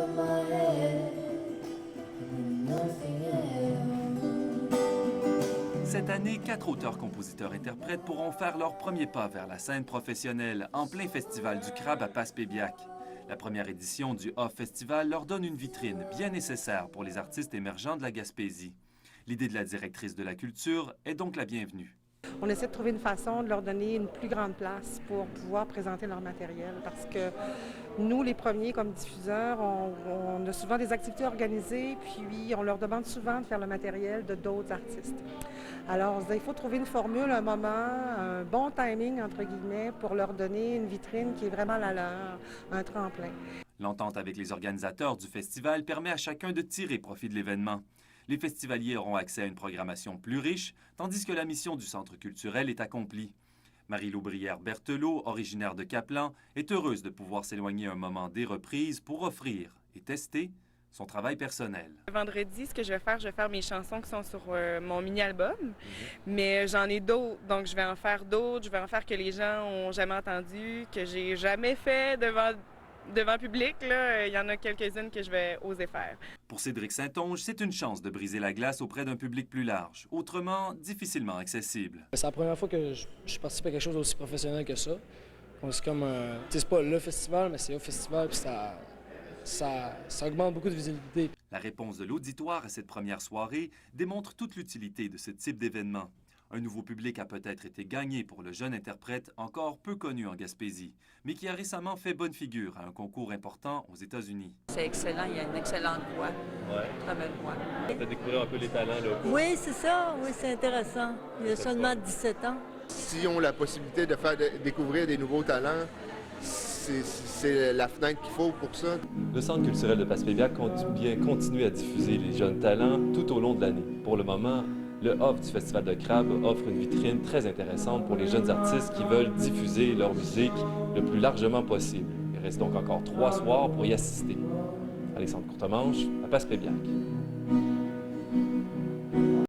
over my head and nothing else. Cette année, 4 auteurs-compositeurs-interprètes pourront faire leur premier pas vers la scène professionnelle en plein festival du crabe à Passepébiac. La première édition du Off Festival leur donne une vitrine bien nécessaire pour les artistes émergents de la Gaspésie. L'idée de la directrice de la culture est donc la bienvenue. On essaie de trouver une façon de leur donner une plus grande place pour pouvoir présenter leur matériel parce que nous, les premiers comme diffuseurs, on a souvent des activités organisées puis on leur demande souvent de faire le matériel de d'autres artistes. Alors, on se dit, il faut trouver une formule, un moment, un bon timing, entre guillemets, pour leur donner une vitrine qui est vraiment la leur, un tremplin. L'entente avec les organisateurs du festival permet à chacun de tirer profit de l'événement. Les festivaliers auront accès à une programmation plus riche, tandis que la mission du Centre culturel est accomplie. Marie-Lou Brière-Berthelot, originaire de Caplan, est heureuse de pouvoir s'éloigner un moment des reprises pour offrir et tester son travail personnel. Vendredi, ce que je vais faire mes chansons qui sont sur mon mini-album, mais j'en ai d'autres, donc je vais en faire d'autres, je vais en faire que les gens ont jamais entendu, que j'ai jamais fait devant public. Là, il y en a quelques-unes que je vais oser faire. Pour Cédric Saint-Onge, c'est une chance de briser la glace auprès d'un public plus large, autrement difficilement accessible. C'est la première fois que je participe à quelque chose d'aussi professionnel que ça. Donc, c'est comme, c'est pas le festival, mais c'est au festival, puis ça augmente beaucoup de visibilité. La réponse de l'auditoire à cette première soirée démontre toute l'utilité de ce type d'événement. Un nouveau public a peut-être été gagné pour le jeune interprète encore peu connu en Gaspésie, mais qui a récemment fait bonne figure à un concours important aux États-Unis. C'est excellent, il y a une excellente voix, très belle voix. Ça fait découvrir un peu les talents locaux. Oui, c'est ça, oui, c'est intéressant. Il y a seulement 17 ans. S'ils ont la possibilité de faire découvrir des nouveaux talents, c'est la fenêtre qu'il faut pour ça. Le Centre culturel de Passepébiac compte bien continuer à diffuser les jeunes talents tout au long de l'année. Pour le moment, le Off du Festival de Crabe offre une vitrine très intéressante pour les jeunes artistes qui veulent diffuser leur musique le plus largement possible. Il reste donc encore 3 soirs pour y assister. Alexandre Courtemanche, à Passepébiac.